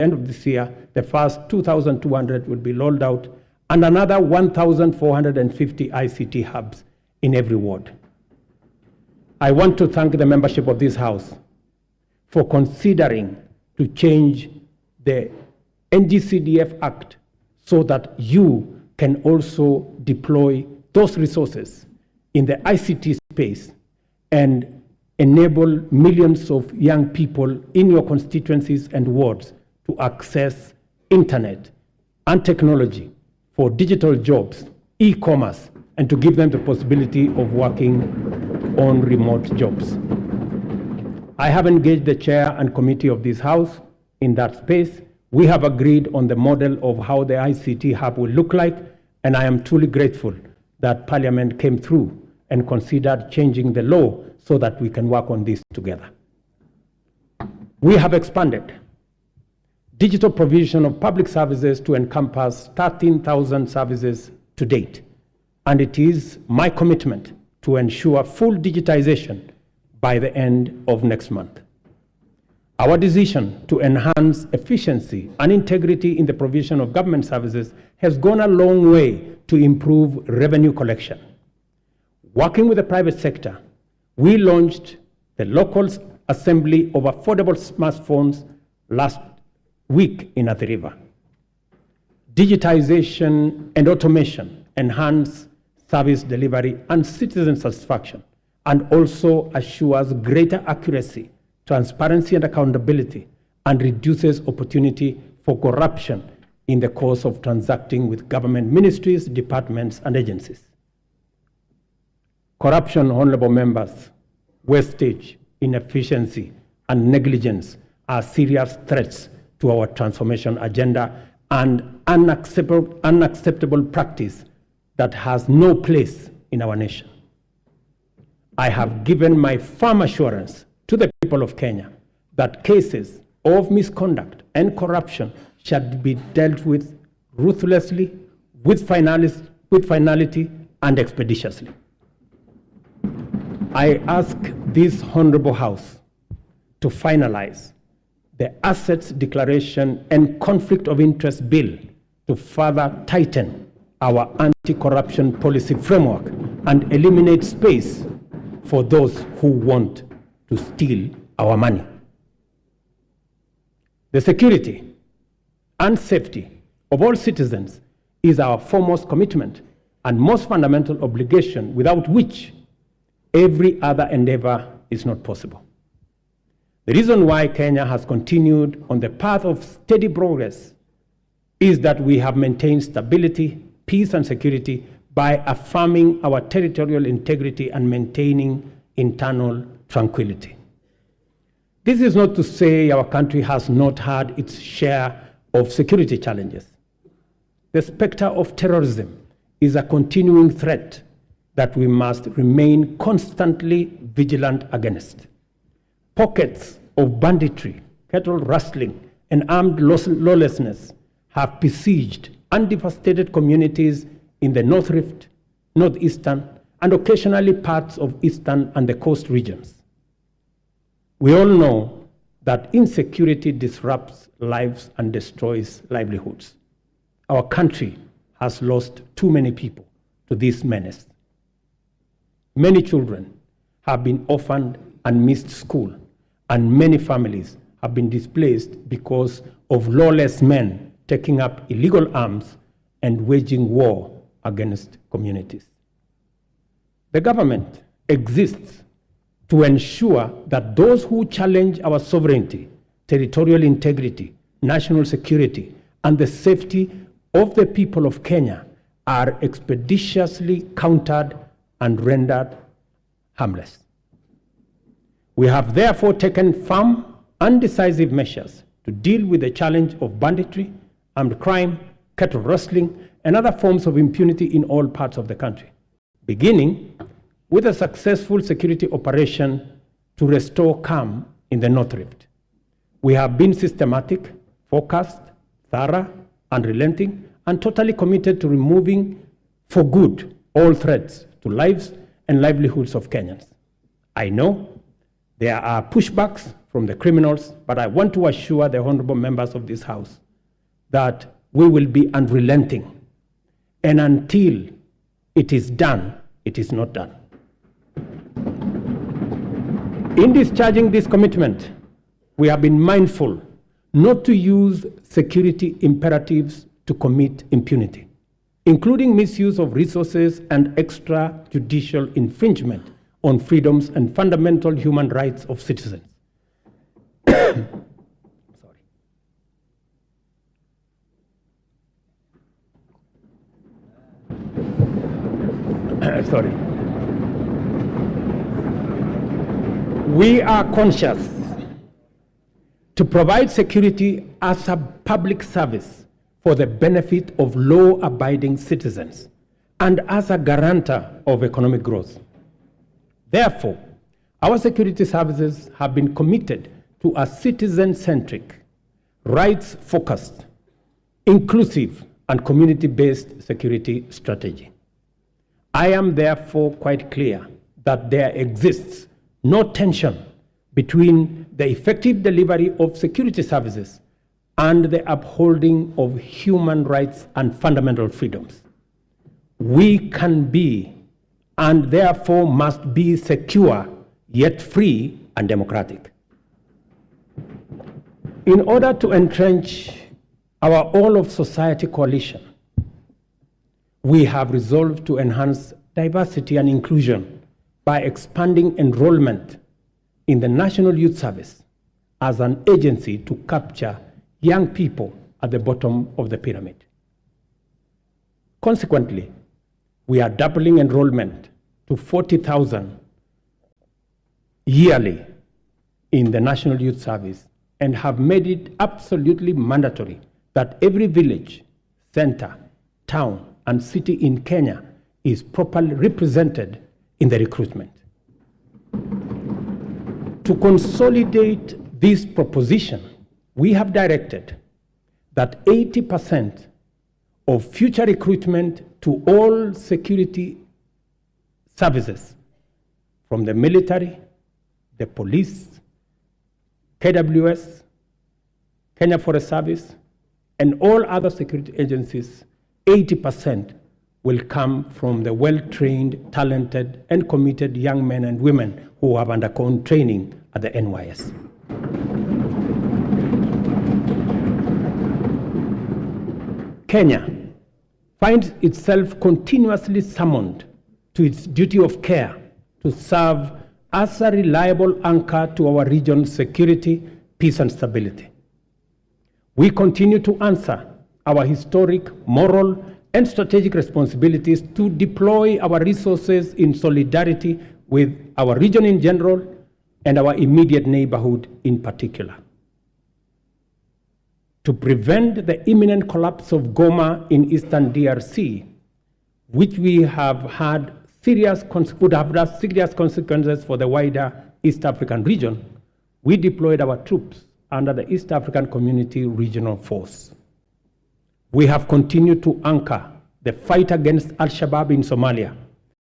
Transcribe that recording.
end of this year, the first 2,200 will be rolled out, and another 1,450 ICT hubs in every ward. I want to thank the membership of this House for considering to change the NGCDF Act so that you can also deploy those resources in the ICT space and enable millions of young people in your constituencies and wards to access internet and technology for digital jobs, e-commerce, and to give them the possibility of working on remote jobs. I have engaged the chair and committee of this House in that space. We have agreed on the model of how the ICT hub will look like, and I am truly grateful that Parliament came through and considered changing the law so that we can work on this together. We have expanded digital provision of public services to encompass 13,000 services to date, and it is my commitment to ensure full digitization by the end of next month. Our decision to enhance efficiency and integrity in the provision of government services has gone a long way to improve revenue collection. Working with the private sector, we launched the local assembly of affordable smartphones last week in Athi River. Digitization and automation enhance service delivery and citizen satisfaction, and also assures greater accuracy, transparency, and accountability, and reduces opportunity for corruption in the course of transacting with government ministries, departments, and agencies. Corruption, honorable members, wastage, inefficiency, and negligence are serious threats to our transformation agenda and unacceptable practice that has no place in our nation. I have given my firm assurance to the people of Kenya that cases of misconduct and corruption shall be dealt with ruthlessly, with finality, and expeditiously. I ask this honorable House to finalize the Assets Declaration and Conflict of Interest Bill to further tighten our anti-corruption policy framework and eliminate space for those who want to steal our money. The security and safety of all citizens is our foremost commitment and most fundamental obligation, without which every other endeavor is not possible. The reason why Kenya has continued on the path of steady progress is that we have maintained stability, peace, and security by affirming our territorial integrity and maintaining internal tranquility. This is not to say our country has not had its share of security challenges. The specter of terrorism is a continuing threat that we must remain constantly vigilant against. Pockets of banditry, cattle rustling, and armed lawlessness have besieged and devastated communities in the North Rift, Northeastern, and occasionally parts of Eastern and the coast regions. We all know that insecurity disrupts lives and destroys livelihoods. Our country has lost too many people to this menace. Many children have been orphaned and missed school, and many families have been displaced because of lawless men taking up illegal arms and waging war against communities. The government exists to ensure that those who challenge our sovereignty, territorial integrity, national security, and the safety of the people of Kenya are expeditiously countered and rendered harmless. We have therefore taken firm and decisive measures to deal with the challenge of banditry, armed crime, cattle rustling, and other forms of impunity in all parts of the country, beginning with a successful security operation to restore calm in the North Rift. We have been systematic, focused, thorough, unrelenting, and totally committed to removing for good all threats to lives and livelihoods of Kenyans. I know there are pushbacks from the criminals, but I want to assure the honorable members of this House that we will be unrelenting. And until it is done, it is not done. In discharging this commitment, we have been mindful not to use security imperatives to commit impunity, including misuse of resources and extrajudicial infringement on freedoms and fundamental human rights of citizens. Sorry. We are conscious to provide security as a public service for the benefit of law-abiding citizens and as a guarantor of economic growth. Therefore, our security services have been committed to a citizen-centric, rights-focused, inclusive, and community-based security strategy. I am therefore quite clear that there exists no tension between the effective delivery of security services and the upholding of human rights and fundamental freedoms. We can be and therefore must be secure, yet free and democratic. In order to entrench our all-of-society coalition, we have resolved to enhance diversity and inclusion by expanding enrollment in the National Youth Service as an agency to capture young people at the bottom of the pyramid. Consequently, we are doubling enrollment to 40,000 yearly in the National Youth Service and have made it absolutely mandatory that every village, center, town, and city in Kenya is properly represented in the recruitment. To consolidate this proposition, we have directed that 80% of future recruitment to all security services, from the military, the police, KWS, Kenya Forest Service, and all other security agencies, 80% will come from the well-trained, talented, and committed young men and women who have undergone training at the NYS. Kenya finds itself continuously summoned to its duty of care to serve as a reliable anchor to our region's security, peace, and stability. We continue to answer our historic, moral, and strategic responsibilities to deploy our resources in solidarity with our region in general and our immediate neighborhood in particular. To prevent the imminent collapse of Goma in eastern DRC, which would have had serious consequences for the wider East African region, we deployed our troops under the East African Community Regional Force. We have continued to anchor the fight against Al-Shabaab in Somalia